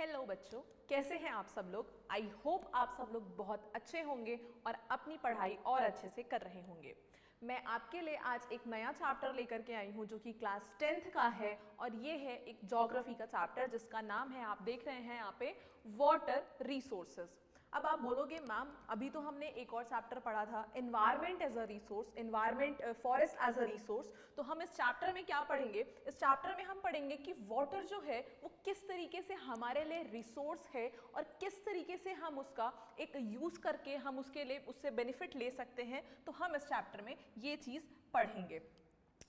Hello बच्चों, कैसे हैं आप सब लोग। आई होप आप सब लोग बहुत अच्छे होंगे और अपनी पढ़ाई और अच्छे से कर रहे होंगे। मैं आपके लिए आज एक नया चैप्टर लेकर के आई हूँ जो कि क्लास 10th का है और ये है एक ज्योग्राफी का चैप्टर जिसका नाम है, आप देख रहे हैं यहाँ पे, वाटर रिसोर्सेज। अब आप बोलोगे मैम अभी तो हमने एक और चैप्टर पढ़ा था environment as a resource, environment forest as a resource. तो हम इस चैप्टर में क्या पढ़ेंगे, इस चैप्टर में हम पढ़ेंगे कि वाटर जो है वो किस तरीके से हमारे लिए रिसोर्स है और किस तरीके से हम उसका एक यूज करके हम उसके लिए उससे बेनिफिट ले सकते हैं। तो हम इस चैप्टर में ये चीज पढ़ेंगे।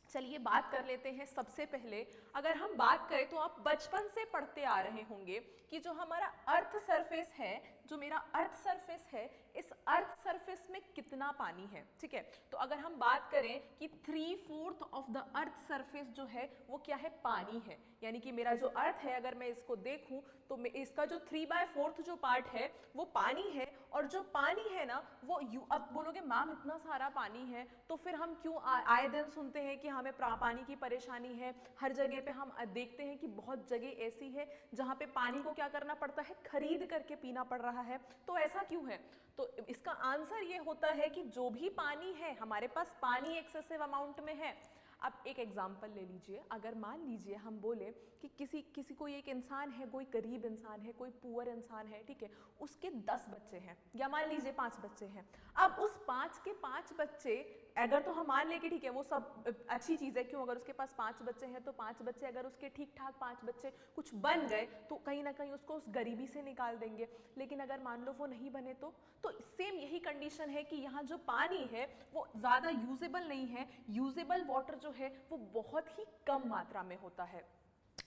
चलिए बात कर लेते हैं। सबसे पहले अगर हम बात करें तो आप बचपन से पढ़ते आ रहे होंगे कि जो हमारा अर्थ सरफेस है, जो मेरा अर्थ सरफेस है, इस अर्थ सरफेस में कितना पानी है। ठीक है, तो अगर हम बात करें कि 3/4 ऑफ द अर्थ सरफेस जो है वो क्या है, पानी है। यानी कि मेरा जो अर्थ है अगर मैं इसको देखूं तो इसका जो 3/4 जो पार्ट है वो पानी है। और जो पानी है ना वो अब बोलोगे मैम इतना सारा पानी है तो फिर हम क्यों आए दिन सुनते हैं कि हमें पानी की परेशानी है। हर जगह पे हम देखते हैं कि बहुत जगह ऐसी है जहां पे पानी को क्या करना पड़ता है, खरीद करके पीना पड़ रहा है। तो ऐसा क्यों है? तो इसका आंसर ये होता है कि जो भी पानी है, हमारे पास पानी एक्सेसिव अमाउंट में है। अब एक एग्जाम्पल ले लीजिए, अगर मान लीजिए हम बोले कि किसी कोई एक इंसान है, कोई गरीब इंसान है, कोई पुअर इंसान है, ठीक है, उसके 10 बच्चे हैं या मान लीजिए 5 बच्चे हैं। अब उस 5 के 5 बच्चे, अगर तो हम मान लें कि ठीक है वो सब अच्छी चीज़ है, क्यों, अगर उसके पास 5 बच्चे हैं तो 5 बच्चे अगर उसके ठीक ठाक 5 बच्चे कुछ बन गए तो कहीं ना कहीं उसको उस गरीबी से निकाल देंगे। लेकिन अगर मान लो वो नहीं बने तो सेम यही कंडीशन है कि यहाँ जो पानी है वो ज़्यादा यूजेबल नहीं है, यूजेबल वाटर जो है वो बहुत ही कम मात्रा में होता है।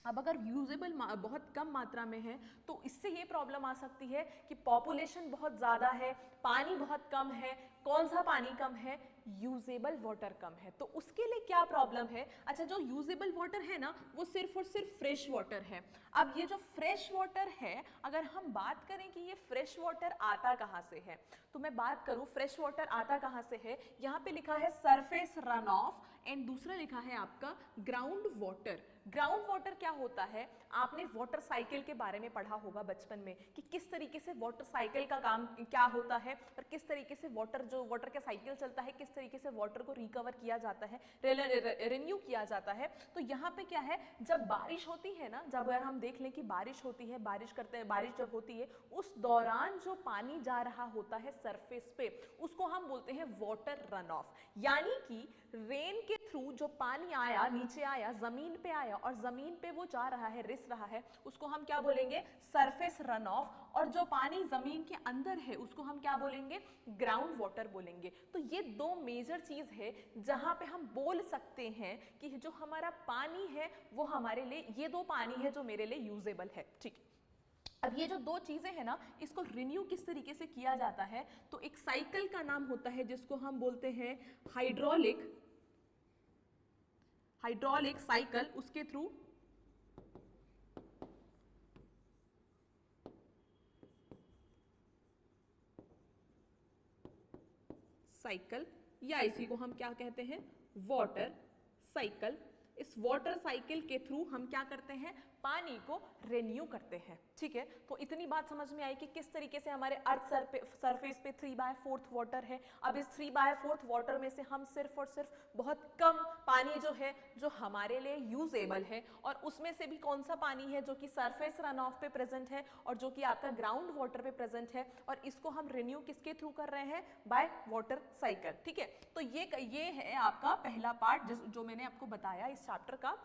अब अगर यूजेबल बहुत कम मात्रा में है तो इससे ये प्रॉब्लम आ सकती है कि पॉपुलेशन बहुत ज़्यादा है, पानी बहुत कम है। कौन सा पानी कम है? यूजेबल वाटर कम है। तो उसके लिए क्या प्रॉब्लम है? अच्छा, जो यूजेबल वाटर है ना वो सिर्फ और सिर्फ फ्रेश वाटर है। अब ये जो फ्रेश वाटर है, अगर हम बात करें कि ये फ्रेश वाटर आता कहाँ से है, तो मैं बात करूं फ्रेश वाटर आता कहाँ से है, यहाँ पे लिखा है सरफेस रन ऑफ एंड दूसरा लिखा है आपका ग्राउंड वाटर। ग्राउंड वाटर क्या होता है? आपने वाटर साइकिल के बारे में पढ़ा होगा बचपन में कि किस तरीके से वाटर साइकिल का काम क्या होता है और किस तरीके से वाटर का साइकिल चलता है, किस तरीके से वाटर को रिकवर किया जाता है, रिन्यू किया जाता है। तो यहाँ पे क्या है, जब बारिश होती है ना, जब अगर हम देख लें कि बारिश होती है, बारिश करते हैं, बारिश जब होती है उस दौरान जो पानी जा रहा होता है सरफेस पे उसको हम बोलते हैं वाटर रन ऑफ। यानी कि रेन के थ्रू जो पानी आया, नीचे आया, जमीन पे आया और जमीन पे वो जा रहा है, रिस रहा है, उसको हम क्या बोलेंगे? Surface run of. और जो पानी जमीन के अंदर है उसको हम क्या बोलेंगे? ग्राउंड वाटर बोलेंगे। तो ये दो मेजर चीज है जहां पे हम बोल सकते हैं कि जो हमारा पानी है वो हमारे लिए, ये दो पानी है जो मेरे लिए यूजेबल है। ठीक। अब ये जो दो चीजें हैं ना, इसको रिन्यू किस तरीके से किया जाता है, तो एक साइकिल का नाम होता है जिसको हम बोलते हैं हाइड्रोलिक साइकिल। उसके थ्रू साइकिल, या इसी को हम क्या कहते हैं? Water cycle. इस वाटर साइकिल के थ्रू हम क्या करते हैं? पानी को रिन्यू करते हैं। ठीक है, तो इतनी बात समझ में आई कि किस तरीके से हमारे अर्थ सरफेस पे 3/4 वाटर है। अब इस 3/4 वाटर में से हम सिर्फ और सिर्फ बहुत कम पानी जो है जो हमारे लिए यूजेबल है, और उसमें से भी कौन सा पानी है जो कि सरफेस रन ऑफ पे प्रेजेंट है और जो कि आपका ग्राउंड वाटर पे प्रेजेंट है, और इसको हम रिन्यू किसके थ्रू कर रहे हैं? By water cycle. ठीक है, तो ये है आपका पहला पार्ट जो मैंने आपको बताया इस चैप्टर का।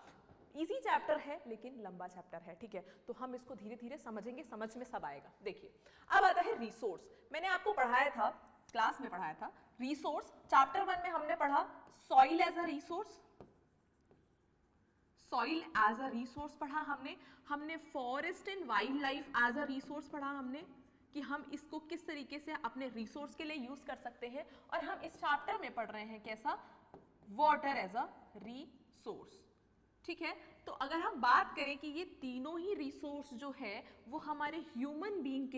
इजी चैप्टर है लेकिन लंबा चैप्टर है। ठीक है, तो हम इसको धीरे धीरे समझेंगे, समझ में सब आएगा। देखिए, अब आता है रिसोर्स। मैंने आपको पढ़ाया था, क्लास में पढ़ाया था रिसोर्स। चैप्टर 1 में हमने पढ़ा soil as a resource, soil as a resource पढ़ा हमने forest and wildlife as a resource पढ़ा हमने, कि हम इसको किस तरीके से अपने रिसोर्स के लिए यूज कर सकते हैं। और हम इस चैप्टर में पढ़ रहे हैं कैसा? Water as a resource. ठीक है, तो अगर हम बात करें कि ये तीनों ही रिसोर्स जो है वो हमारे ह्यूमन बीइंग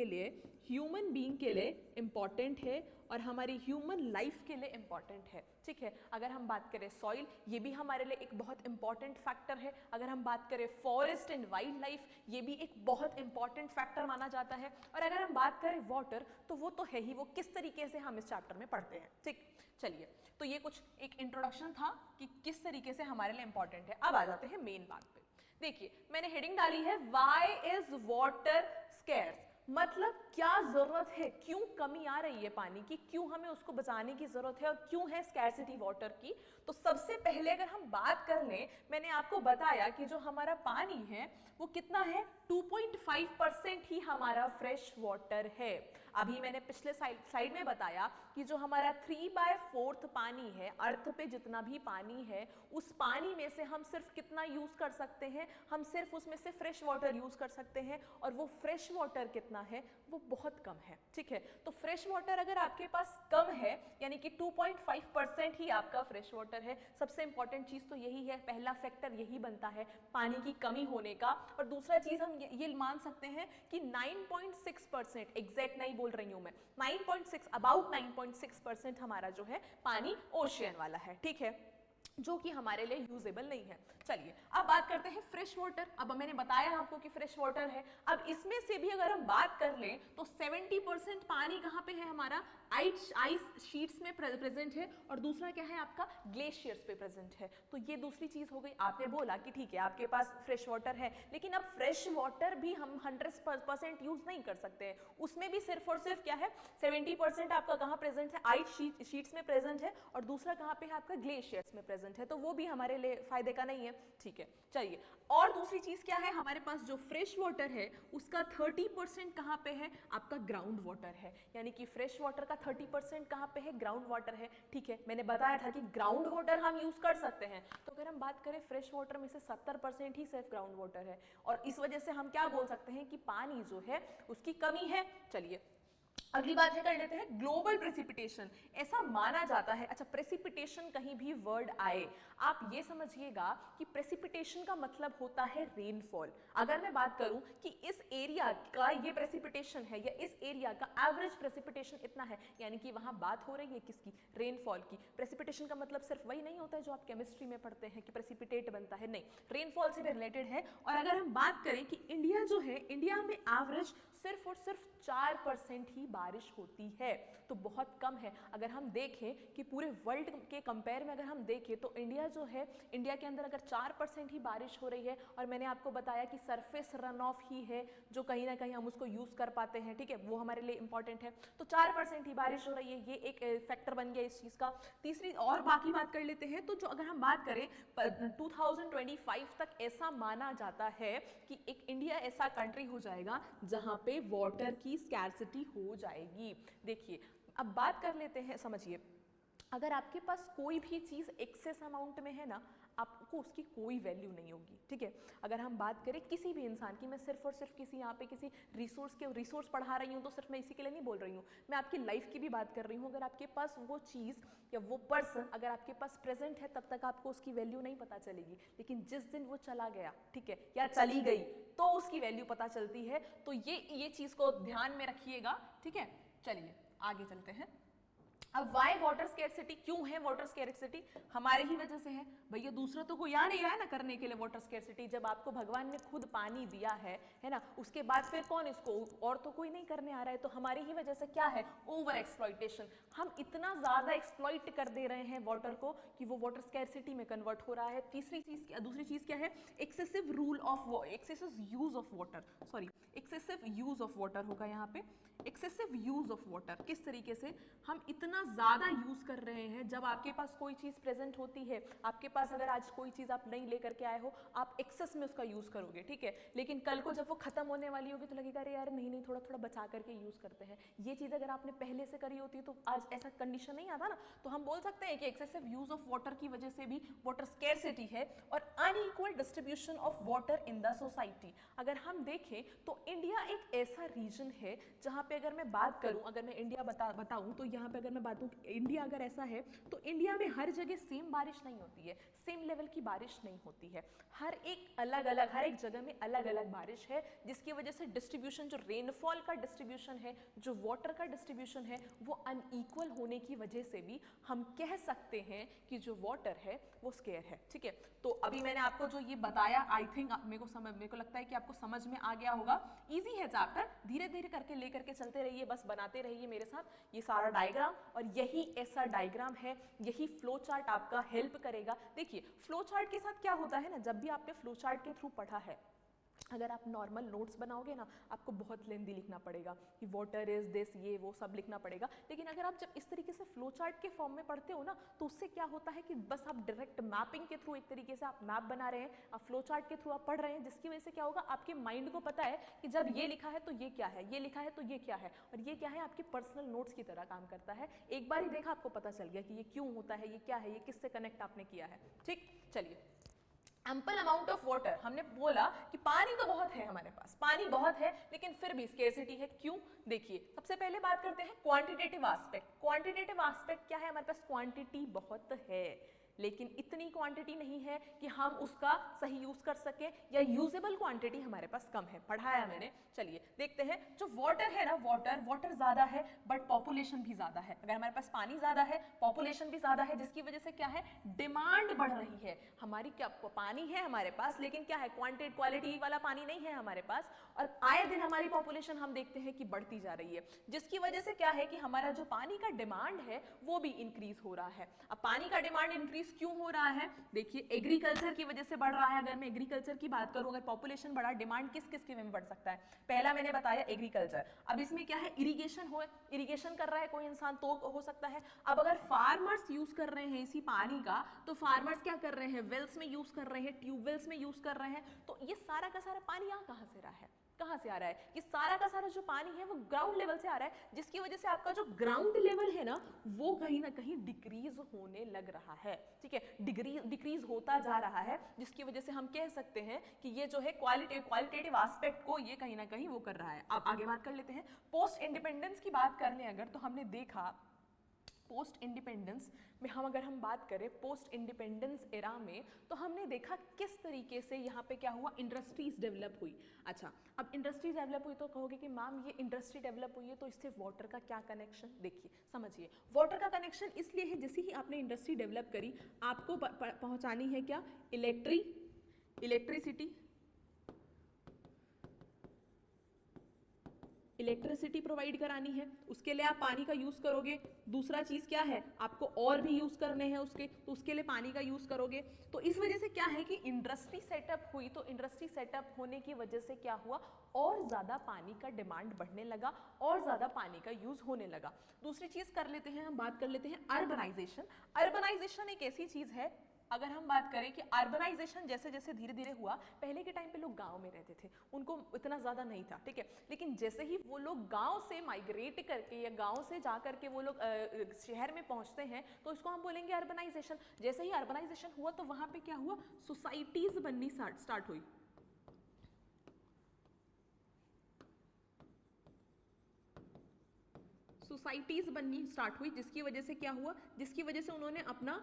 के लिए इम्पॉर्टेंट है और हमारी ह्यूमन लाइफ के लिए इम्पॉर्टेंट है, ठीक है। अगर हम बात करें सॉइल, ये भी हमारे लिए एक बहुत इंपॉर्टेंट फैक्टर है। अगर हम बात करें फॉरेस्ट एंड वाइल्ड लाइफ, ये भी एक बहुत इंपॉर्टेंट फैक्टर माना जाता है। और अगर हम बात करें वाटर, तो वो तो है ही, वो किस तरीके से हम इस चैप्टर में पढ़ते हैं, ठीक। चलिए, तो ये कुछ एक इंट्रोडक्शन था कि किस तरीके से हमारे लिए इंपॉर्टेंट है। अब आ जाते हैं मेन बात पे। देखिए, मैंने हेडिंग डाली है व्हाई इज वाटर स्केर्स, मतलब क्या जरूरत है, क्यों कमी आ रही है पानी की, क्यों हमें उसको बचाने की जरूरत है और क्यों है स्कैर्सिटी वाटर की। तो सबसे पहले अगर हम बात कर लें, मैंने आपको बताया कि जो हमारा पानी है वो कितना है, 2.5% ही हमारा फ्रेश वाटर है। अभी मैंने पिछले स्लाइड में बताया कि जो हमारा 3/4 पानी है, अर्थ पे जितना भी पानी है, उस पानी में से हम सिर्फ कितना यूज कर सकते हैं, हम सिर्फ उसमें से फ्रेश वाटर यूज कर सकते हैं, और वो फ्रेश वाटर कितना है, वो बहुत कम है, ठीक है। तो फ्रेश वाटर अगर आपके पास कम है, यानी कि 2.5% ही आपका फ्रेश वाटर है, सबसे इंपॉर्टेंट चीज तो यही है, पहला फैक्टर यही बनता है पानी की कमी होने का। और दूसरा चीज हम ये मान सकते हैं कि 9.6%, एग्जैक्ट नहीं बोल रही हूं मैं, 9.6, अबाउट 9.6% हमारा जो है पानी ओशियन वाला है, ठीक है, जो कि हमारे लिए यूजेबल नहीं है। चलिए, अब बात करते हैं फ्रेश वाटर। अब मैंने बताया आपको कि फ्रेश वाटर है। अब इसमें से भी अगर हम बात कर लें तो 70% पानी कहाँ पे है हमारा, आइस शीट्स में प्रेजेंट है, और दूसरा क्या है आपका, ग्लेशियर्स पे प्रेजेंट है। तो ये दूसरी चीज हो गई। आपने बोला कि ठीक है आपके पास फ्रेश वाटर है, लेकिन अब फ्रेश वाटर भी हम 100% यूज नहीं कर सकते हैं, उसमें भी सिर्फ और सिर्फ क्या है, 70% आपका कहाँ प्रेजेंट है, आइस शीट्स में प्रेजेंट है, और दूसरा कहाँ पे है आपका, ग्लेशियर्स में प्रेजेंट है। तो वो भी हमारे लिए फायदे का नहीं है, ठीक है। चलिए, और दूसरी चीज क्या है, हमारे पास जो फ्रेश वाटर है उसका 30% कहाँ पे है, आपका ग्राउंड वाटर है, यानी कि फ्रेश वाटर का 30% कहाँ पे है, ग्राउंड वाटर है, ठीक है। मैंने बताया था कि ग्राउंड वाटर हम यूज कर सकते हैं। तो अगर हम बात करें फ्रेश वाटर में से 70% ही सिर्फ ग्राउंड वाटर है, और इस वजह से हम क्या बोल सकते हैं कि पानी जो है उसकी कमी है। चलिए, अगली बात है कर लेते हैं ग्लोबल प्रेसिपिटेशन। ऐसा माना जाता है, अच्छा प्रेसिपिटेशन कहीं भी वर्ड आए, आप ये समझिएगा कि प्रेसिपिटेशन का मतलब होता है रेनफॉल। अगर मैं बात करूं कि इस एरिया का ये प्रेसिपिटेशन है, या इस एरिया का एवरेज प्रेसिपिटेशन इतना है, यानी कि वहां बात हो रही है किसकी, रेनफॉल की। प्रेसिपिटेशन का मतलब सिर्फ वही नहीं होता है जो आप केमिस्ट्री में पढ़ते हैं कि प्रेसिपिटेट बनता है, नहीं, रेनफॉल से भी रिलेटेड है। और अगर हम बात करें कि इंडिया जो है, इंडिया में एवरेज सिर्फ और सिर्फ 4% ही बारिश होती है, तो बहुत कम है। अगर हम देखें कि पूरे वर्ल्ड के कंपेयर में अगर हम देखें तो इंडिया जो है, इंडिया के अंदर अगर 4% ही बारिश हो रही है, और मैंने आपको बताया कि सरफेस रन ऑफ ही है जो कहीं ना कहीं हम उसको यूज कर पाते हैं, ठीक है, वो हमारे लिए इंपॉर्टेंट है। तो 4% ही बारिश हो रही है, ये एक फैक्टर बन गया इस चीज का। तीसरी और बाकी बात कर लेते हैं, तो जो अगर हम बात करें 2025 तक ऐसा माना जाता है कि एक इंडिया ऐसा कंट्री हो जाएगा जहां पे वाटर की स्कैर्सिटी हो जाएगी। देखिए, अब बात कर लेते हैं, समझिए, अगर आपके पास कोई भी चीज एक्सेस अमाउंट में है ना, आपको उसकी कोई वैल्यू नहीं होगी, ठीक है। अगर हम बात करें किसी भी इंसान की, मैं सिर्फ और सिर्फ किसी यहाँ पे किसी रिसोर्स पढ़ा रही हूँ तो सिर्फ मैं इसी के लिए नहीं बोल रही हूँ, मैं आपकी लाइफ की भी बात कर रही हूँ। अगर आपके पास वो चीज या वो पर्सन अगर आपके पास प्रेजेंट है, तब तक आपको उसकी वैल्यू नहीं पता चलेगी, लेकिन जिस दिन वो चला गया, ठीक है, या चली गई, तो उसकी वैल्यू पता चलती है। तो ये चीज को ध्यान में रखिएगा, ठीक है। चलिए आगे चलते हैं। अब वाई वाटर स्कैर्सिटी, क्यों है वाटर स्कैर्सिटी, हमारे ही वजह से है भैया, दूसरा तो कोई आ नहीं रहा है ना करने के लिए वाटर स्कैर्सिटी। जब आपको भगवान ने खुद पानी दिया है ना, उसके बाद फिर कौन इसको, और तो कोई नहीं करने आ रहा है, तो हमारी ही वजह से क्या है, ओवर एक्सप्लॉइटेशन। हम इतना ज्यादा एक्सप्लॉइट कर दे रहे हैं वाटर को कि वो वाटर स्कैर्सिटी में कन्वर्ट हो रहा है। दूसरी चीज क्या है, excessive use of water, sorry excessive use of water होगा यहाँ पे, एक्सेसिव यूज ऑफ वाटर। किस तरीके से हम इतना ज्यादा यूज कर रहे हैं, जब आपके पास कोई चीज प्रेजेंट होती है, आपके पास अगर आज कोई चीज आप नहीं लेकर के आए हो, आप एक्सेस में उसका यूज करोगे, ठीक है, लेकिन कल को जब वो खत्म होने वाली होगी तो लगेगा अरे यार नहीं थोड़ा थोड़ा बचा करके यूज करते हैं। ये चीज अगर आपने पहले से करी होती तो आज ऐसा कंडीशन नहीं आता ना। तो हम बोल सकते हैं कि एक्सेसिव यूज ऑफ वाटर की वजह से भी वाटर स्कैर्सिटी है, और unequal distribution of water in the society. अगर हम देखें तो इंडिया एक ऐसा रीजन है जहां पे अगर मैं बात करूं, अगर मैं इंडिया बताऊं तो यहाँ पे अगर मैं बात हूँ, इंडिया अगर ऐसा है तो इंडिया में हर जगह सेम बारिश नहीं होती है, सेम लेवल की बारिश नहीं होती है, हर एक अलग अलग, हर एक जगह में अलग अलग बारिश है, जिसकी वजह से डिस्ट्रीब्यूशन, जो रेनफॉल का डिस्ट्रीब्यूशन है, जो वाटर का डिस्ट्रीब्यूशन है, वो अनइक्वल होने की वजह से भी हम कह सकते हैं कि जो वाटर है वो स्केयर है। ठीक है, तो अभी मैंने आपको जो ये बताया, आई थिंक मेरे को लगता है कि आपको समझ में आ गया होगा। इजी है चैप्टर, धीरे धीरे करके लेकर के चलते रहिए, बस बनाते रहिए मेरे साथ ये सारा डायग्राम, और यही ऐसा डायग्राम है, यही फ्लो चार्ट आपका हेल्प करेगा। देखिए फ्लो चार्ट के साथ क्या होता है ना, जब भी आपने फ्लो चार्ट के थ्रू पढ़ा है, अगर आप नॉर्मल नोट्स बनाओगे ना, आपको बहुत लेंदी लिखना पड़ेगा कि वाटर इज दिस, ये वो सब लिखना पड़ेगा। लेकिन अगर आप जब इस तरीके से फ्लो चार्ट के फॉर्म में पढ़ते हो ना, तो उससे क्या होता है कि बस आप डायरेक्ट मैपिंग के थ्रू, एक तरीके से आप मैप बना रहे हैं, आप फ्लो चार्ट के थ्रू आप पढ़ रहे हैं, जिसकी वजह से क्या होगा, आपके माइंड को पता है कि जब ये लिखा है तो ये क्या है, ये लिखा है तो ये क्या है, और ये क्या है, आपके पर्सनल नोट्स की तरह काम करता है। एक बार ही देखा आपको पता चल गया कि ये क्यों होता है, ये क्या है, ये किससे कनेक्ट आपने किया है। ठीक, चलिए, एम्पल अमाउंट ऑफ वाटर, हमने बोला कि पानी तो बहुत है हमारे पास, पानी बहुत है, लेकिन फिर भी स्केर्सिटी है। क्यों? देखिए सबसे पहले बात करते हैं क्वांटिटेटिव एस्पेक्ट। क्वांटिटेटिव एस्पेक्ट क्या है, हमारे पास क्वांटिटी बहुत है, लेकिन इतनी क्वांटिटी नहीं है कि हम उसका सही यूज कर सके, या यूजेबल क्वांटिटी हमारे पास कम है, पढ़ाया मैंने। चलिए देखते हैं, जो वाटर है ना, वाटर ज्यादा है बट पॉपुलेशन भी ज्यादा है। अगर हमारे पास पानी ज्यादा है, पॉपुलेशन भी ज्यादा है, जिसकी वजह से क्या है, डिमांड बढ़ रही है हमारी। क्या पानी है हमारे पास, लेकिन क्या है, क्वालिटी वाला पानी नहीं है हमारे पास, और आए दिन हमारी पॉपुलेशन हम देखते हैं कि बढ़ती जा रही है, जिसकी वजह से क्या है कि हमारा जो पानी का डिमांड है वो भी इंक्रीज हो रहा है। अब पानी का डिमांड इंक्रीज क्यों हो रहा है, देखिए एग्रीकल्चर की वजह से बढ़ रहा है। अगर मैं एग्रीकल्चर की बात करूं, अगर पॉपुलेशन बढ़ा, डिमांड किस किस के में बढ़ सकता है, पहला मैंने बताया एग्रीकल्चर। अब इसमें क्या है, इरिगेशन हो, इरिगेशन कर रहा है कोई इंसान तो हो सकता है। अब अगर फार्मर्स यूज कर रहे हैं इसी पानी का, तो फार्मर्स क्या कर रहे हैं, वेल्स में यूज कर रहे हैं, ट्यूबवेल्स में यूज कर रहे हैं, तो ये सारा का सारा पानी यहाँ कहाँ से रहा है, कहां से आ रहा है, ये सारा का सारा जो पानी है वो ग्राउंड लेवल से आ रहा है, जिसकी वजह से आपका जो ग्राउंड लेवल है ना कहीं डिक्रीज होने लग रहा है। ठीक है, डिक्रीज होता जा रहा है, जिसकी वजह से हम कह सकते हैं कि ये जो है क्वालिटेटिव एस्पेक्ट को ये कहीं ना कहीं वो कर रहा है। अब आगे बात कर लेते हैं, पोस्ट इंडिपेंडेंस की बात कर लें अगर, तो हमने देखा पोस्ट इंडिपेंडेंस में, अगर हम बात करें पोस्ट इंडिपेंडेंस एरा में, तो हमने देखा किस तरीके से यहाँ पे क्या हुआ, इंडस्ट्रीज डेवलप हुई। अच्छा, अब इंडस्ट्री डेवलप हुई तो कहोगे कि मैम ये इंडस्ट्री डेवलप हुई है तो इससे वाटर का क्या कनेक्शन, देखिए समझिए, वाटर का कनेक्शन इसलिए है, जैसे ही आपने इंडस्ट्री डेवलप करी, आपको पहुंचानी है क्या, इलेक्ट्रिसिटी प्रोवाइड करानी है, उसके लिए आप पानी का यूज करोगे। दूसरा चीज क्या है, आपको और भी यूज करने हैं उसके, तो उसके लिए पानी का यूज करोगे। तो इस वजह से क्या है कि इंडस्ट्री सेटअप हुई, तो इंडस्ट्री सेटअप होने की वजह से क्या हुआ, और ज्यादा पानी का डिमांड बढ़ने लगा, और ज्यादा पानी का यूज होने लगा। दूसरी चीज कर लेते हैं, हम बात कर लेते हैं अर्बनाइजेशन। अर्बनाइजेशन एक ऐसी चीज है, अगर हम बात करें कि अर्बनाइजेशन जैसे जैसे धीरे धीरे हुआ, पहले के टाइम पे लोग गांव में रहते थे, उनको इतना ज़्यादा नहीं था, ठीक है, लेकिन जैसे ही वो लोग गांव से माइग्रेट करके या गांव से जा करके वो लोग शहर में पहुंचते हैं, तो इसको हम बोलेंगे अर्बनाइजेशन। जैसे ही अर्बनाइजेशन हुआ तो वहां पे क्या हुआ, सोसाइटीज बननी स्टार्ट हुई। सोसाइटीज बननी स्टार्ट हुई, जिसकी वजह से क्या हुआ, जिसकी वजह से उन्होंने अपना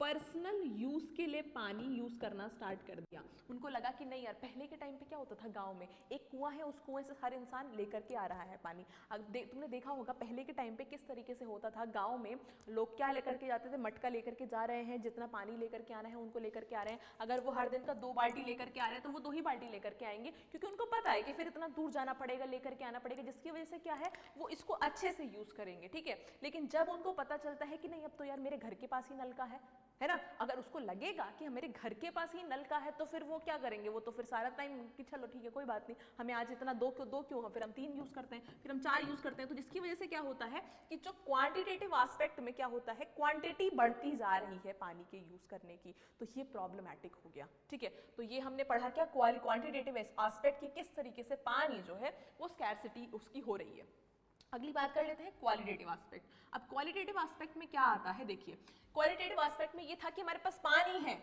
पर्सनल यूज के लिए पानी यूज करना स्टार्ट कर दिया। उनको लगा कि नहीं यार, पहले के टाइम पे क्या होता था, गांव में एक कुआं है, उस कुएं से हर इंसान लेकर के आ रहा है पानी। अब तुमने देखा होगा पहले के टाइम पे किस तरीके से होता था, गांव में लोग क्या लेकर के जाते थे, मटका लेकर के जा रहे हैं, जितना पानी लेकर के आना है उनको लेकर के आ रहे हैं। अगर वो हर दिन का 2 बाल्टी लेकर के आ रहे हैं तो वो 2 ही बाल्टी लेकर के आएंगे, क्योंकि उनको पता है कि फिर इतना दूर जाना पड़ेगा, लेकर के आना पड़ेगा, जिसकी वजह से क्या है, वो इसको अच्छे से यूज करेंगे। ठीक है, लेकिन जब उनको पता चलता है कि नहीं अब तो यार मेरे घर के पास ही नल का है ना, अगर उसको लगेगा कि मेरे घर के पास ही नल का है, तो फिर वो क्या करेंगे, वो तो फिर सारा टाइम कि चलो ठीक है कोई बात नहीं, हमें आज इतना दो क्यों है, फिर हम 3 यूज करते हैं, फिर हम 4 यूज करते हैं। तो जिसकी वजह से क्या होता है कि जो क्वांटिटेटिव एस्पेक्ट में क्या होता है, क्वांटिटी बढ़ती जा रही है पानी के यूज करने की, तो ये प्रॉब्लमैटिक हो गया। ठीक है, तो ये हमने पढ़ा क्या, क्वांटिटेटिव एस्पेक्ट की किस तरीके से पानी जो है वो स्कैर्सिटी उसकी हो रही है। अगली बात कर लेते हैं क्वालिटेटिव एस्पेक्ट। अब क्वालिटेटिव एस्पेक्ट में क्या आता है, देखिए क्वालिटेटिव एस्पेक्ट में ये था कि हमारे पास पानी है,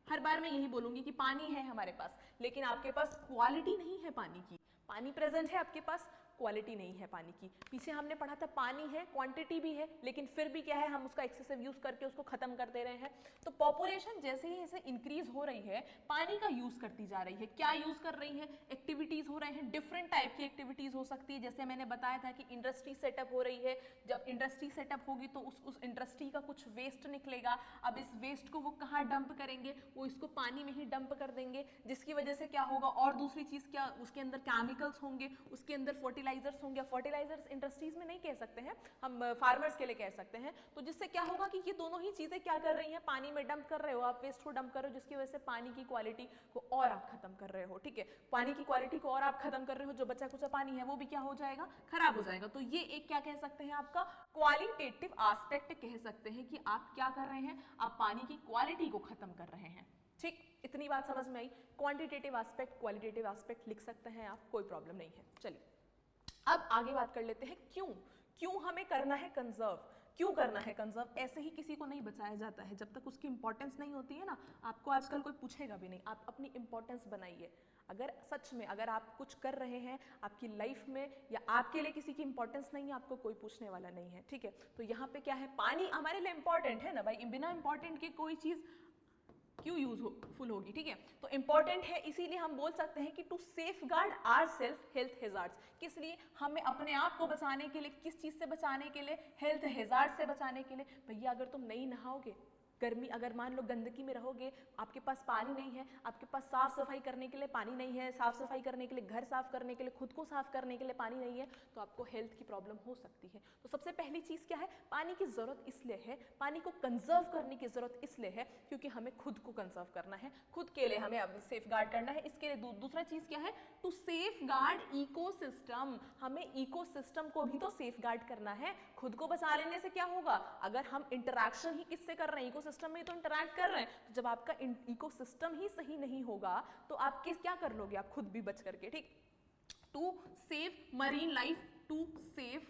हर बार मैं यही बोलूंगी कि पानी है हमारे पास, लेकिन आपके पास क्वालिटी नहीं है पानी की। पानी प्रेजेंट है आपके पास, क्वालिटी नहीं है पानी की। पीछे हमने पढ़ा था पानी है, क्वांटिटी भी है, लेकिन फिर भी क्या है, हम उसका एक्सेसिव यूज करके उसको खत्म कर दे रहे हैं। तो पॉपुलेशन जैसे ही ऐसे इंक्रीज हो रही है, पानी का यूज करती जा रही है। क्या यूज कर रही है? एक्टिविटीज हो रहे हैं, डिफरेंट टाइप की एक्टिविटीज हो सकती है। जैसे मैंने बताया था कि इंडस्ट्री सेटअप हो रही है, जब इंडस्ट्री सेटअप होगी तो उस इंडस्ट्री का कुछ वेस्ट निकलेगा। अब इस वेस्ट को वो कहाँ डंप करेंगे? वो इसको पानी में ही डंप कर देंगे, जिसकी वजह से क्या होगा, और दूसरी चीज क्या, उसके अंदर केमिकल्स होंगे, उसके अंदर फर्टिलाइजर्स होंगे। फर्टिलाइजर्स इंडस्ट्रीज में नहीं कह सकते हैं हम, फार्मर्स के लिए कह सकते हैं। तो जिससे क्या होगा कि ये दोनों ही चीजें क्या कर रही हैं, पानी में डंप कर रहे हो आप, वेस्ट को डंप कर रहे हो, जिसकी वजह से पानी की क्वालिटी को और आप खत्म कर रहे हो। ठीक है, पानी की क्वालिटी को और आप खत्म कर रहे हो, जो बचा कुचा पानी है वो भी क्या हो जाएगा, खराब हो जाएगा। तो ये एक क्या कह सकते हैं, आपका क्वालिटेटिव एस्पेक्ट कह सकते हैं कि आप क्या कर रहे हैं, आप पानी की क्वालिटी को खत्म कर रहे हैं। ठीक, इतनी बात समझ में आई। क्वांटिटेटिव एस्पेक्ट, क्वालिटेटिव एस्पेक्ट लिख सकते हैं आप, कोई प्रॉब्लम नहीं है। चलिए अब आगे बात कर लेते हैं, क्यों हमें करना है कंजर्व। क्यों करना है कंजर्व? ऐसे ही किसी को नहीं बचाया जाता है, जब तक उसकी इंपॉर्टेंस नहीं होती है ना, आपको आजकल कोई पूछेगा भी नहीं। आप अपनी इंपॉर्टेंस बनाइए। अगर सच में अगर आप कुछ कर रहे हैं आपकी लाइफ में, या आपके लिए किसी की इंपॉर्टेंस नहीं है, आपको कोई पूछने वाला नहीं है। ठीक है, तो यहाँ पे क्या है, पानी हमारे लिए इंपॉर्टेंट है ना भाई, बिना इंपॉर्टेंट के कोई चीज क्यों यूजफुल होगी। ठीक है, तो इंपॉर्टेंट है, इसीलिए हम बोल सकते हैं कि to safeguard our self health hazards. किस लिए? हमें अपने आप को बचाने के लिए। किस चीज से बचाने के लिए? हेल्थ हैजार्ड से बचाने के लिए। भैया अगर तुम नहीं नहाओगे, गर्मी, अगर मान लो गंदगी में रहोगे, आपके पास पानी नहीं है, आपके पास साफ सफाई करने के लिए पानी नहीं है, साफ सफाई करने के लिए, घर साफ करने के लिए, खुद को साफ करने के लिए पानी नहीं है, तो आपको हेल्थ की प्रॉब्लम हो सकती है। तो सबसे पहली चीज क्या है, पानी की जरूरत इसलिए है, पानी को कंजर्व करने की जरूरत इसलिए है क्योंकि हमें खुद को कंजर्व करना है, खुद के लिए हमें अब सेफगार्ड करना है। इसके लिए दूसरा चीज क्या है, टू सेफगार्ड इकोसिस्टम। हमें इकोसिस्टम को भी तो सेफगार्ड करना है। खुद को बचा लेने से क्या होगा, अगर हम इंटरैक्शन ही किससे कर रहे हैं, इकोसिस्टम में तो इंटरैक्ट कर रहे हैं, तो जब आपका इकोसिस्टम ही सही नहीं होगा तो आप क्या कर लोगे, आप खुद भी बच करके। ठीक, to save marine life, to save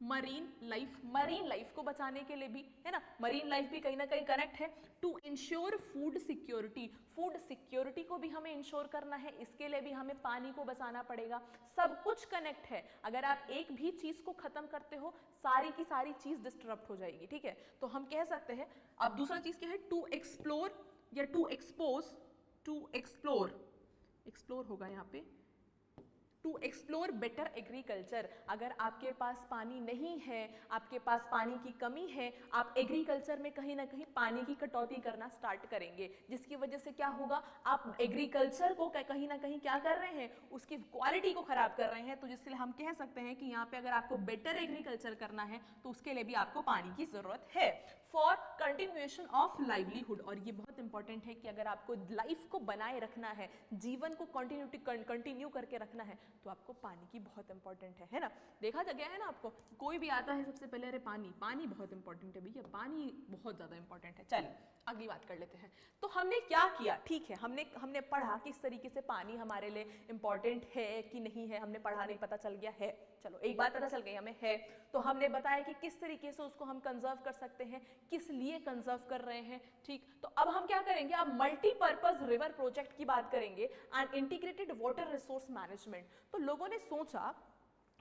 marine life को बचाने के लिए भी है ना, मरीन लाइफ भी कहीं ना कहीं कनेक्ट है। टू इंश्योर फूड सिक्योरिटी को भी हमें इंश्योर करना है, इसके लिए भी हमें पानी को बचाना पड़ेगा। सब कुछ कनेक्ट है, अगर आप एक भी चीज को खत्म करते हो, सारी की सारी चीज डिस्टर्ब हो जाएगी। ठीक है, तो हम कह सकते हैं। अब दूसरा चीज क्या है, टू एक्सप्लोर या टू एक्सप्लोर होगा यहाँ पे, टू एक्सप्लोर बेटर एग्रीकल्चर। अगर आपके पास पानी नहीं है, आपके पास पानी की कमी है, आप एग्रीकल्चर में कहीं ना कहीं पानी की कटौती करना स्टार्ट करेंगे, जिसकी वजह से क्या होगा, आप एग्रीकल्चर को कहीं ना कहीं क्या कर रहे हैं, उसकी क्वालिटी को खराब कर रहे हैं। तो जिससे हम कह सकते हैं कि यहाँ पे अगर आपको बेटर एग्रीकल्चर करना है तो उसके लिए भी आपको पानी की जरूरत है। फॉर कंटिन्यूएशन ऑफ लाइवलीहुड, और ये बहुत इंपॉर्टेंट है कि अगर आपको लाइफ को बनाए रखना है, जीवन को कंटिन्यू करके रखना है, तो आपको पानी की बहुत इंपॉर्टेंट है ना। देखा गया है ना, आपको कोई भी आता है सबसे पहले अरे पानी बहुत इंपॉर्टेंट है भैया, पानी बहुत ज्यादा इंपॉर्टेंट है। चलिए अगली बात कर लेते हैं। तो हमने क्या किया, ठीक है, हमने पढ़ा किस तरीके से पानी हमारे लिए इंपॉर्टेंट है कि नहीं है, हमने पढ़ा नहीं, पता चल गया है। चलो एक बात पता चल गई हमें है, तो हमने बताया कि किस तरीके से उसको हम कंजर्व कर सकते हैं, किस लिए कंजर्व कर रहे हैं। ठीक, तो अब हम क्या करेंगे, अब मल्टीपर्पज रिवर प्रोजेक्ट की बात करेंगे and integrated water resource management. तो लोगों ने सोचा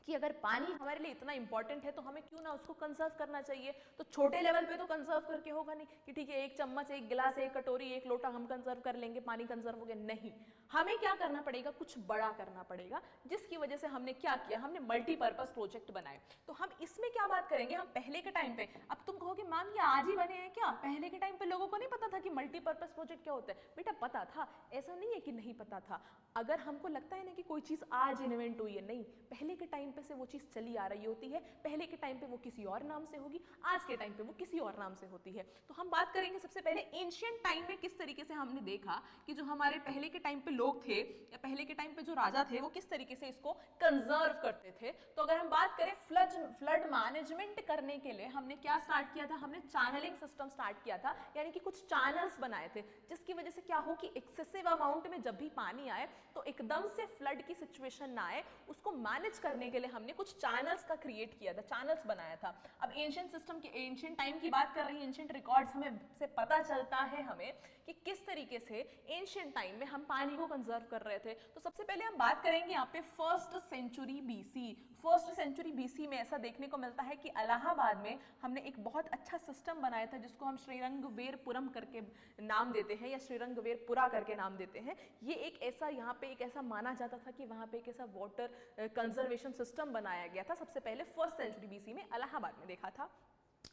कि अगर पानी हमारे लिए इतना इंपॉर्टेंट है तो हमें क्यों ना उसको कंजर्व करना चाहिए। तो छोटे लेवल पे तो कंजर्व करके होगा नहीं कि ठीक है एक चम्मच, एक गिलास, एक कटोरी, एक लोटा हम कंजर्व कर लेंगे, पानी कंजर्व हो गया, नहीं, हमें क्या करना पड़ेगा, कुछ बड़ा करना पड़ेगा। जिसकी वजह से हमने क्या किया, हमने मल्टीपर्पज प्रोजेक्ट बनाए। तो हम इसमें क्या बात करेंगे, हम पहले के टाइम पे, अब तुम कहोगे मैम ये आज ही बने हैं क्या, पहले के टाइम पे लोगों को नहीं पता था कि मल्टीपर्पज प्रोजेक्ट क्या होता है। बेटा पता था, ऐसा नहीं है कि नहीं पता था। अगर हमको लगता है ना कि कोई चीज आज इन्वेंट हुई है, नहीं, पहले के टाइम पे से वो चीज चली आ रही होती है। पहले के टाइम पे वो किसी और नाम से होगी, आज के टाइम पे वो किसी और नाम से होती है। तो हम बात करेंगे सबसे पहले एंशिएंट टाइम में किस तरीके से हमने देखा कि जो हमारे पहले के टाइम पे लोग थे या पहले के टाइम पे जो राजा थे वो किस तरीके से इसको कंजर्व करते थे। तो अगर हम बात करें फ्लड मैनेजमेंट करने के लिए हमने क्या स्टार्ट किया था, हमने चैनलिंग सिस्टम स्टार्ट किया था, यानी कि कुछ चैनल्स बनाए थे, जिसकी वजह से क्या हो कि एक्सेसिव अमाउंट में जब भी पानी आए तो एकदम से फ्लड की सिचुएशन ना आए, उसको मैनेज करने के लिए हमने कुछ चैनल्स का क्रिएट किया था, चैनल्स बनाया था। अब एंशिएंट सिस्टम के, एंशिएंट टाइम की बात कर रही हैं, एंशिएंट रिकॉर्ड्स हमें से पता चलता है हमें कि किस तरीके से एंशिएंट टाइम में हम पानी को को कंजर्व कर रहे थे? तो सबसे पहले हम बात करेंगे यहाँ पे first century BC. First century BC में ऐसा देखने को मिलता है कि इलाहाबाद में हमने एक बहुत अच्छा सिस्टम बनाया था जिसको हम श्रीरंगवेरपुरम करके नाम देते हैं या श्रीरंगवेरपुरा करके नाम देते हैं। ये एक ऐसा यहाँ पे एक ऐसा माना जाता था कि वहाँ पे एक ऐसा वाटर कंजर्वेशन सिस्टम बनाया गया था, सबसे पहले फर्स्ट सेंचुरी बीसी में इलाहाबाद में देखा था।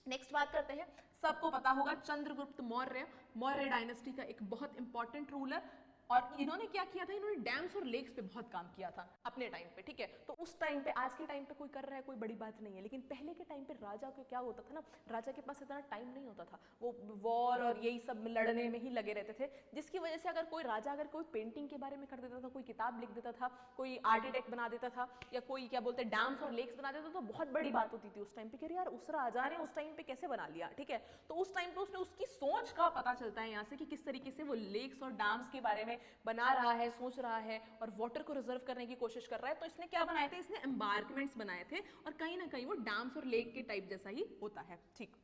नेक्स्ट बात करते हैं, सबको पता होगा चंद्रगुप्त मौर्य, मौर्य डायनेस्टी का एक बहुत इंपॉर्टेंट रूलर, और इन्होंने क्या किया था, इन्होंने डैम्स और लेक्स पे बहुत काम किया था अपने टाइम पे, ठीक है। तो उस टाइम पे, आज के टाइम पे कोई कर रहा है कोई बड़ी बात नहीं है, लेकिन पहले के टाइम पे राजा को क्या होता था ना, राजा के पास इतना टाइम नहीं होता था, वो वॉर और यही सब लड़ने में ही लगे रहते थे, जिसकी वजह से अगर कोई राजा अगर कोई पेंटिंग के बारे में कर देता था, कोई किताब लिख देता था, कोई आर्किटेक्ट बना देता था, या कोई क्या बोलते हैं डैम्स और लेक्स बना देता था, तो बहुत बड़ी बात होती थी उस टाइम पे कि यार उस राजा ने उस टाइम पे कैसे बना लिया, ठीक है। तो उस टाइम पे उसने उसकी सोच का पता चलता है यहाँ से कि किस तरीके से वो लेक्स और डैम्स के बारे में बना रहा है, सोच रहा है और वाटर को रिजर्व करने की कोशिश कर रहा है। तो इसने क्या बनाए थे, इसने एम्बार्कमेंट्स बनाए थे, और कहीं ना कहीं वो डैम्स और लेक के टाइप जैसा ही होता है, ठीक।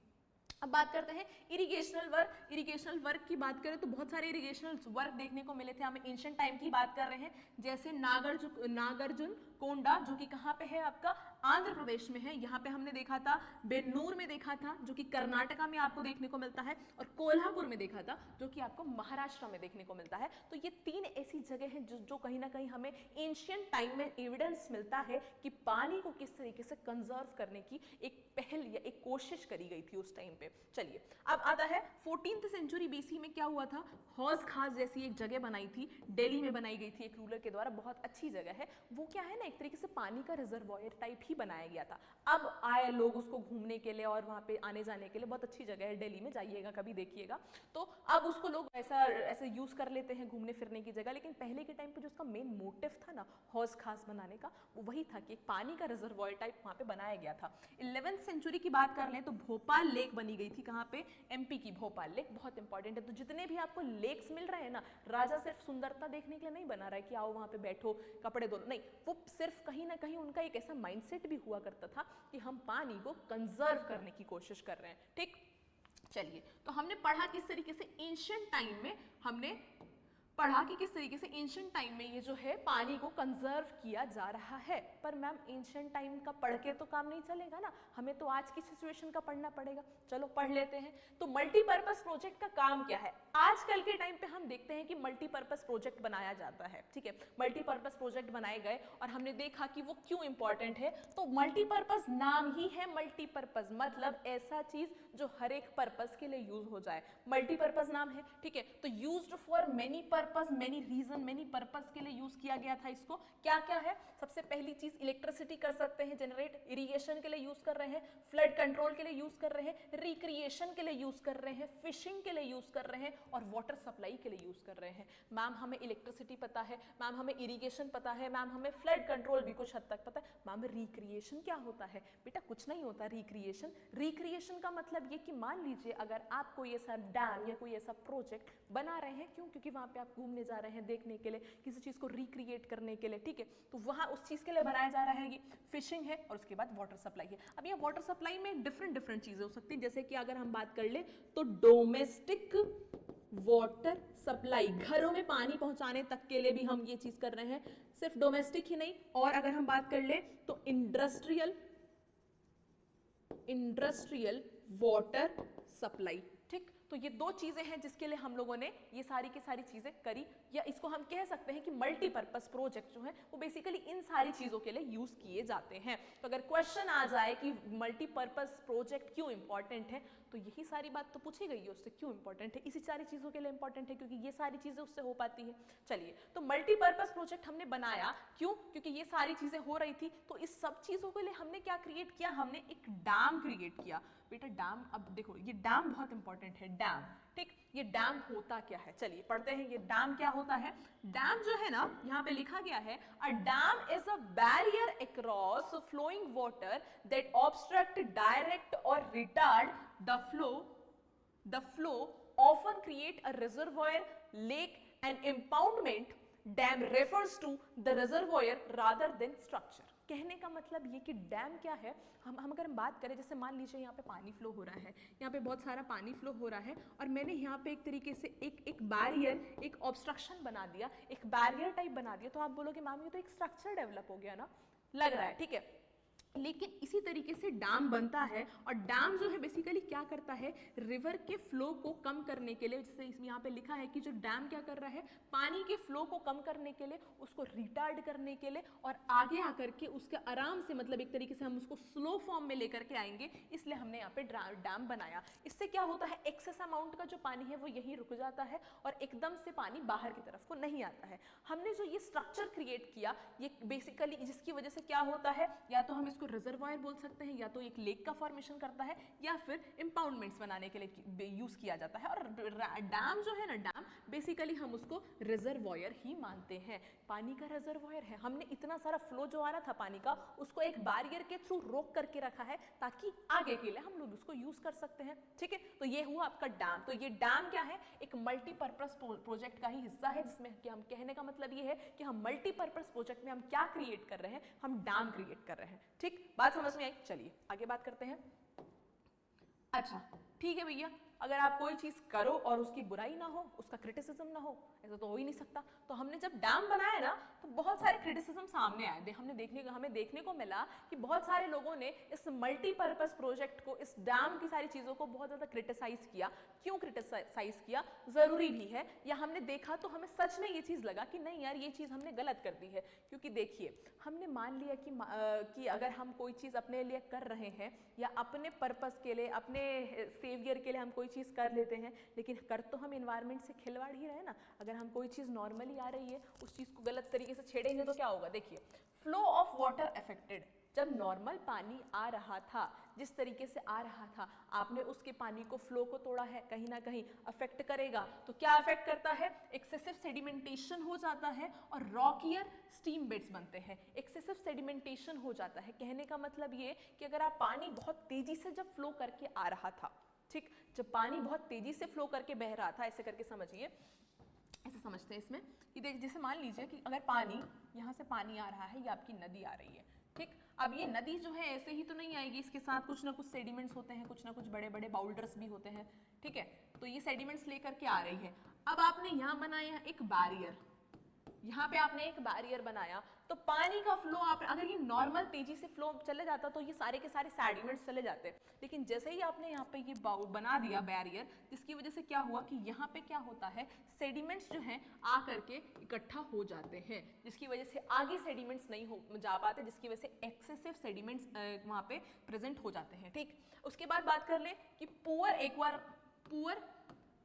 अब बात करते हैं इरिगेशनल वर्क। इरिगेशनल वर्क की बात करें तो बहुत सारे इरिगेशनल वर्क देखने को मिले थे हमें। एंशिएंट टाइम की बात कर रहे हैं, जैसे नागार्जुन कोंडा, जो कि कहाँ पे है, आपका आंध्र प्रदेश में है। यहाँ पे हमने देखा था, बेन्नूर में देखा था जो कि कर्नाटका में आपको देखने को मिलता है, और कोल्हापुर में देखा था जो कि आपको महाराष्ट्र में देखने को मिलता है। तो ये तीन ऐसी जगह हैं जो कहीं ना कहीं हमें एंशिएंट टाइम में एविडेंस मिलता है कि पानी को किस तरीके से कंजर्व करने की एक पहल या एक कोशिश करी गई थी उस टाइम पे। चलिए अब आता है 14th सेंचुरी बीसी में क्या हुआ था, हौज खास जैसी एक जगह बनाई थी, दिल्ली में बनाई गई थी एक रूलर के द्वारा, बहुत अच्छी जगह है वो। क्या है ना, एक तरीके से पानी का रिजर्वॉयर टाइप ही बनाया गया था। अब आए लोग उसको घूमने के लिए और वहां पे आने जाने के लिए, बहुत अच्छी जगह है, दिल्ली में जाइएगा कभी देखिएगा। तो अब उसको लोग ऐसे यूज कर लेते हैं घूमने फिरने की जगह, लेकिन पहले के टाइम पे जो उसका मेन मोटिव था ना हौज खास बनाने का, वो वही था कि एक पानी का रिजर्वॉयर टाइप वहां पे बनाया गया था। 11th सेंचुरी की बात कर लें तो भोपाल लेक बनी गई थी, कहाँ पे, एमपी की भोपाल लेक, बहुत इंपॉर्टेंट है। तो जितने भी आपको लेक्स मिल रहे हैं ना, राजा सिर्फ सुंदरता देखने के लिए नहीं बना रहा है कि आओ वहां पे बैठो कपड़े धो, नहीं, वो सिर्फ कहीं ना कहीं उनका एक ऐसा माइंडसेट भी हुआ करता था कि हम पानी को कंजर्व करने की कोशिश कर रहे हैं, ठीक। चलिए, तो हमने पढ़ा किस तरीके से एंशिएंट टाइम में हमने पढ़ा कि किस तरीके से एंशिएंट टाइम में ये जो है पानी को कंजर्व किया जा रहा है। पर मैम एंशिएंट टाइम का पढ़ के तो काम नहीं चलेगा ना, हमें तो आज की सिचुएशन का पढ़ना पड़ेगा। चलो पढ़ लेते हैं। तो मल्टीपर्पस प्रोजेक्ट का काम क्या है? आजकल के टाइम पे हम देखते हैं कि मल्टीपर्पस प्रोजेक्ट बनाया जाता है, ठीक है। मल्टीपर्पस प्रोजेक्ट बनाए गए और हमने देखा कि वो क्यों इंपॉर्टेंट है। तो मल्टीपर्पस नाम ही है मल्टीपर्पस, मतलब ऐसा चीज जो हर एक पर्पस के लिए यूज हो जाए, मल्टीपर्पस नाम है, ठीक है। तो used for many purpose, many reason, many purpose के लिए यूज किया गया था इसको। क्या क्या है? सबसे पहली चीज, इलेक्ट्रिसिटी कर सकते हैं जनरेट, इरिगेशन के लिए यूज कर रहे हैं, फ्लड कंट्रोल के लिए यूज कर रहे हैं, रिक्रिएशन के लिए यूज कर रहे हैं, फिशिंग के लिए यूज कर रहे हैं, और वाटर सप्लाई के लिए यूज कर रहे हैं। मैम हमें इलेक्ट्रिसिटी पता है, मैम हमें इरिगेशन पता है, मैम हमें फ्लड कंट्रोल भी कुछ हद तक पता है। मैम रिक्रिएशन क्या होता है? बेटा कुछ नहीं होता रिक्रिएशन। रिक्रिएशन का मतलब ये कि मान लीजिए अगर आप कोई ऐसा डैम या कोई ऐसा प्रोजेक्ट बना रहे हैं, क्यों? क्योंकि वहां पे आप घूमने जा रहे हैं, देखने के लिए, किसी चीज को रिक्रिएट करने के लिए, ठीक है। तो वहां उस चीज के लिए बनाया जा रहा है, ये फिशिंग है, और उसके बाद वाटर सप्लाई है। अब ये वाटर सप्लाई में डिफरेंट चीजें हो सकती है, जैसे कि अगर हम बात कर ले तो डोमेस्टिक वाटर सप्लाई, घरों में पानी पहुंचाने तक के लिए भी हम ये चीज कर रहे हैं, सिर्फ डोमेस्टिक ही नहीं। और अगर हम बात कर ले तो इंडस्ट्रियल वाटर सप्लाई, ठीक। तो ये दो चीजें हैं जिसके लिए हम लोगों ने ये सारी की सारी चीजें करी, या इसको हम कह सकते हैं कि मल्टीपर्पस प्रोजेक्ट जो है वो बेसिकली इन सारी चीजों के लिए यूज किए जाते हैं। तो अगर क्वेश्चन आ जाए कि मल्टीपर्पस प्रोजेक्ट क्यों इंपॉर्टेंट है, तो यही सारी बात तो पूछी गई है उससे, क्यों इंपॉर्टेंट है, इसी सारी चीजों के लिए इंपॉर्टेंट है क्योंकि ये सारी चीजें उससे हो पाती है। चलिए, तो मल्टीपर्पस प्रोजेक्ट हमने बनाया क्यों? क्योंकि ये सारी चीजें हो रही थी। तो इस सब चीजों के लिए हमने क्या क्रिएट किया? हमने एक डैम क्रिएट किया। बेटा डैम, अब देखो ये डैम बहुत इंपॉर्टेंट है, डैम, ठीक। ये डैम होता क्या है? चलिए पढ़ते हैं ये डैम क्या होता है। डैम जो है ना, यहाँ पे लिखा गया है, a dam is a barrier across flowing water that obstruct, direct और retard the flow, often create a reservoir, lake, and impoundment. Dam refers to the reservoir rather than structure. कहने का मतलब ये कि डैम क्या है, हम अगर हम बात करें, जैसे मान लीजिए यहाँ पे पानी फ्लो हो रहा है, यहाँ पे बहुत सारा पानी फ्लो हो रहा है और मैंने यहाँ पे एक तरीके से एक बैरियर, एक ऑब्स्ट्रक्शन बना दिया, एक बैरियर टाइप बना दिया, तो आप बोलोगे मैम ये तो एक स्ट्रक्चर डेवलप हो गया ना, लग रहा है, ठीक है। लेकिन इसी तरीके से डैम बनता है और डैम जो है बेसिकली क्या करता है, रिवर के फ्लो को कम करने के लिए, जैसे इसमें यहाँ पे लिखा है कि जो डैम क्या कर रहा है, पानी के फ्लो को कम करने के लिए, उसको रिटार्ड करने के लिए और आगे आकर के उसके आराम से, मतलब एक तरीके से हम उसको स्लो फॉर्म में लेकर के आएंगे, इसलिए हमने यहाँ पे डैम बनाया। इससे क्या होता है, एक्सेस अमाउंट का जो पानी है वो यहीं रुक जाता है और एकदम से पानी बाहर की तरफ को नहीं आता है। हमने जो ये स्ट्रक्चर क्रिएट किया, ये बेसिकली जिसकी वजह से क्या होता है, या तो हम इसको रिजर्वायर बोल सकते हैं, या तो एक लेक का फॉर्मेशन करता है, या फिर इंपाउंडमेंट्स बनाने के लिए यूज किया जाता है। और डैम जो है ना, डैम बेसिकली हम उसको रिजर्वायर ही मानते हैं, पानी का रिजर्वायर है। हमने इतना सारा फ्लो जो आ रहा था पानी का, उसको एक बैरियर के थ्रू रोक करके रखा है ताकि आगे के लिए हम लोग उसको यूज कर सकते हैं, ठीक है। तो ये हुआ आपका डैम। तो ये डैम क्या है, एक मल्टीपर्पज प्रोजेक्ट का ही हिस्सा है, जिसमें कि हम कहने का मतलब ये है कि हम मल्टीपर्पज प्रोजेक्ट में हम क्या क्रिएट कर रहे हैं, हम डैम क्रिएट कर रहे हैं, ठीक। बात समझ में आई? चलिए आगे बात करते हैं। अच्छा ठीक है भैया, अगर आप कोई चीज करो और उसकी बुराई ना हो, उसका क्रिटिसिज्म ना हो, ऐसा तो हो ही नहीं सकता। तो हमने जब डैम बनाया ना, तो बहुत सारे क्रिटिसिज्म सामने आए, हमें देखने को मिला कि बहुत सारे लोगों ने इस मल्टीपर्पज प्रोजेक्ट को, इस डैम की सारी चीजों को बहुत ज्यादा क्रिटिसाइज किया। क्यों क्रिटिसाइज किया, जरूरी भी है, या हमने देखा तो हमें सच में ये चीज लगा कि नहीं यार ये चीज हमने गलत कर दी है। क्योंकि देखिए, हमने मान लिया कि अगर हम कोई चीज अपने लिए कर रहे हैं, या अपने पर्पस के लिए, अपने सेवियर के लिए हम कोई चीज कर लेते हैं, लेकिन कर तो हम एनवायरनमेंट से खिलवाड़ ही रहे ना। अगर हम कोई चीज नॉर्मली आ रही है, उस चीज को गलत तरीके से छेड़ेंगे तो क्या होगा। देखिए, फ्लो ऑफ वाटर अफेक्टेड, जब नॉर्मल पानी आ रहा था, जिस तरीके से आ रहा था, आपने उसके पानी को, फ्लो को तोड़ा है, कहीं ना कहीं अफेक्ट करेगा। तो क्या अफेक्ट करता है, एक्सेसिव सेडिमेंटेशन हो जाता है और रॉकियर स्टीम बेड्स बनते हैं। एक्सेसिव सेडिमेंटेशन हो जाता है, कहने का मतलब ये कि अगर आप पानी बहुत तेजी से जब फ्लो करके आ रहा था, ठीक, जब पानी बहुत तेजी से फ्लो करके बह रहा था, ऐसे करके समझिए, ऐसे समझते हैं इसमें कि देख, जैसे मान लीजिए कि अगर पानी, यहाँ से पानी आ रहा है, ये आपकी नदी आ रही है, ठीक। अब ये नदी जो है ऐसे ही तो नहीं आएगी, इसके साथ कुछ ना कुछ सेडिमेंट्स होते हैं, कुछ ना कुछ बड़े बड़े बाउल्डर्स भी होते हैं, ठीक है। तो ये सेडिमेंट्स लेकर के आ रही है। अब आपने यहाँ बनाया एक बैरियर, यहाँ पे आपने एक बैरियर बनाया, तो पानी का फ्लो, आप अगर ये नॉर्मल तेजी से फ्लो चले जाता तो ये सारे के सारे सेडिमेंट्स चले जाते, लेकिन जैसे ही आपने यहाँ पे ये बना दिया बैरियर, जिसकी वजह से क्या हुआ कि यहाँ पे क्या होता है, सेडिमेंट्स जो हैं आकर के इकट्ठा हो जाते हैं, जिसकी वजह से आगे सेडिमेंट्स नहीं हो जा पाते, जिसकी वजह से एक्सेसिव सेडिमेंट्स वहाँ पे प्रेजेंट हो जाते हैं, ठीक। उसके बाद बात कर ले कि पुअर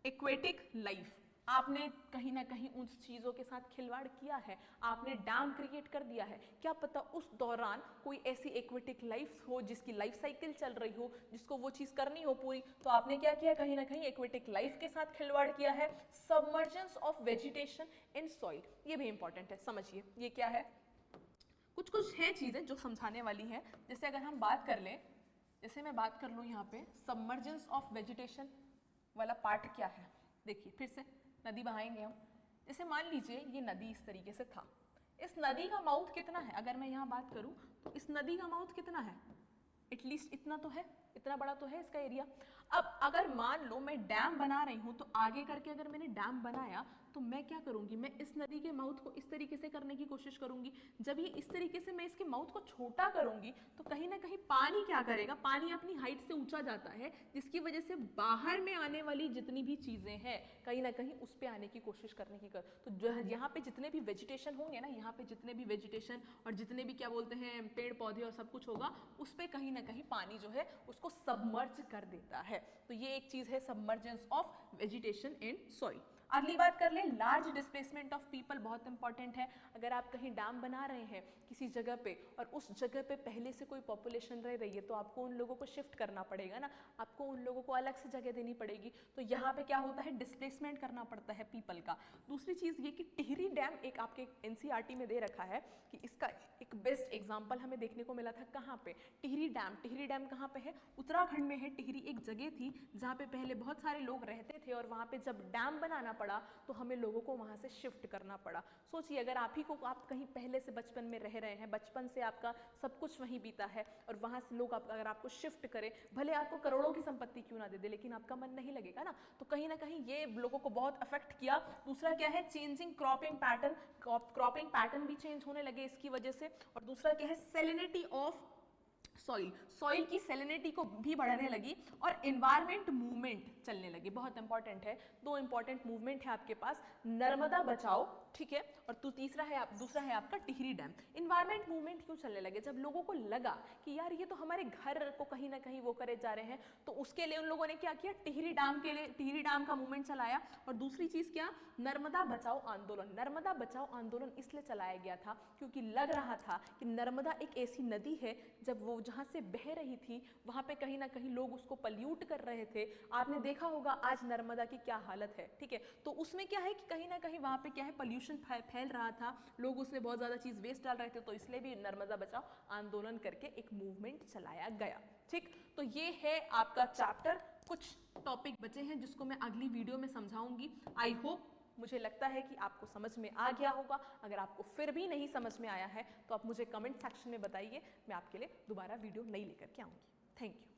एक्वेटिक लाइफ, आपने कहीं ना कहीं उन चीजों के साथ खिलवाड़ किया है, आपने डैम क्रिएट कर दिया है। क्या पता उस दौरान कोई ऐसी एक्वेटिक लाइफ हो जिसकी लाइफ साइकिल चल रही हो, जिसको वो चीज करनी हो पूरी, तो आपने क्या किया, कहीं ना कहीं एक्वेटिक लाइफ के साथ खिलवाड़ किया है। Submergence of vegetation in soil, ये भी इंपॉर्टेंट है, समझिए ये क्या है। कुछ है चीजें जो समझाने वाली हैं। जैसे अगर हम बात कर लें, जैसे मैं बात कर लूँ यहाँ पे, सबमर्जेंस ऑफ वेजिटेशन वाला पार्ट क्या है। देखिए फिर से नदी बहाएंगे हम, जैसे मान लीजिए ये नदी इस तरीके से था, इस नदी का माउथ कितना है, अगर मैं यहाँ बात करूँ तो इस नदी का माउथ कितना है, एटलीस्ट इतना तो है, इतना बड़ा तो है इसका एरिया। अब अगर मान लो मैं डैम बना रही हूँ, तो आगे करके अगर मैंने डैम बनाया तो मैं क्या करूंगी, मैं इस नदी के माउथ को इस तरीके से करने की कोशिश करूंगी। जब ये इस तरीके से मैं इसके माउथ को छोटा करूंगी तो कहीं ना कहीं पानी क्या करेगा, पानी अपनी हाइट से ऊंचा जाता है, जिसकी वजह से बाहर में आने वाली जितनी भी चीजें हैं कहीं ना कहीं उस पे आने की कोशिश करने की तो यहाँ पे जितने भी वेजिटेशन होंगे ना, यहाँ पे जितने भी वेजिटेशन और जितने भी क्या बोलते हैं पेड़ पौधे और सब कुछ होगा, उस पे कहीं ना कहीं पानी जो है उसको सबमर्ज कर देता है। तो ये एक चीज है, submergence of vegetation in soil. अगली बात कर ले, लार्ज डिस्प्लेसमेंट ऑफ पीपल, बहुत इंपॉर्टेंट है। अगर आप कहीं डैम बना रहे हैं किसी जगह पे और उस जगह पे पहले से कोई पॉपुलेशन रह रही है, तो आपको उन लोगों को शिफ्ट करना पड़ेगा ना, आपको उन लोगों को अलग से जगह देनी पड़ेगी। तो यहाँ पे क्या होता है, डिस्प्लेसमेंट करना पड़ता है पीपल का। दूसरी चीज ये कि टिहरी डैम एक आपके एनसीईआरटी में दे रखा है कि इसका एक बेस्ट एग्जाम्पल हमें देखने को मिला था, कहाँ पे, टिहरी डैम। टिहरी डैम कहाँ पे है, उत्तराखंड में है। टिहरी एक जगह थी जहाँ पे पहले बहुत सारे लोग रहते थे और वहाँ पे जब डैम बनाना पड़ा तो हमें लोगों को वहाँ से शिफ्ट करना पड़ा। सोचिए अगर आप ही को, आप कहीं पहले से बचपन में रह रहे हैं, बचपन से आपका सब कुछ वहीं बीता है और वहाँ से लोग अगर आपको शिफ्ट करें, भले आपको करोड़ों की संपत्ति क्यों ना दे दे, लेकिन आपका मन नहीं लगेगा ना। तो कहीं ना कहीं ये लोगों को बहुत अफेक्ट किया। दूसरा क्या है, changing cropping pattern, cropping pattern भी चेंज होने लगे इसकी वजह से। और दूसरा क्या है, सैलिनिटी ऑफ सॉइल की सैलिनिटी को भी बढ़ने लगी और एनवायरमेंट मूवमेंट चलने लगे। बहुत इंपॉर्टेंट है, दो इंपॉर्टेंट मूवमेंट है आपके पास, नर्मदा बचाओ, ठीक है, और दूसरा है आपका टिहरी डैम। एनवायरमेंट मूवमेंट क्यों चलने लगे, जब लोगों को लगा कि यार ये तो हमारे घर को कहीं ना कहीं वो करे जा रहे हैं, तो उसके लिए उन लोगों ने क्या किया, टिहरी डैम का मूवमेंट चलाया। और दूसरी चीज क्या, नर्मदा बचाओ आंदोलन। नर्मदा बचाओ आंदोलन इसलिए चलाया गया था क्योंकि लग रहा था कि नर्मदा एक ऐसी नदी है, जब वो जहाँ से बह रही थी वहाँ पे कहीं ना कहीं लोग उसको पल्यूट कर रहे थे। आपने देखा होगा आज नर्मदा की क्या हालत है, ठीक है। तो उसमें क्या है कि कहीं ना कहीं वहाँ पे क्या है, पॉल्यूशन फैल रहा था, लोग उसमें बहुत ज़्यादा चीज़ वेस्ट डाल रहे थे, तो इसलिए भी नर्मदा बचाओ आंदोलन करके एक मूवमेंट चलाया गया, ठीक। तो ये है आपका चैप्टर। कुछ टॉपिक बचे हैं जिसको मैं अगली वीडियो में समझाऊंगी। आई होप, मुझे लगता है कि आपको समझ में आ गया होगा। अगर आपको फिर भी नहीं समझ में आया है तो आप मुझे कमेंट सेक्शन में बताइए, मैं आपके लिए दोबारा वीडियो नई लेकर के आऊँगी। Thank you.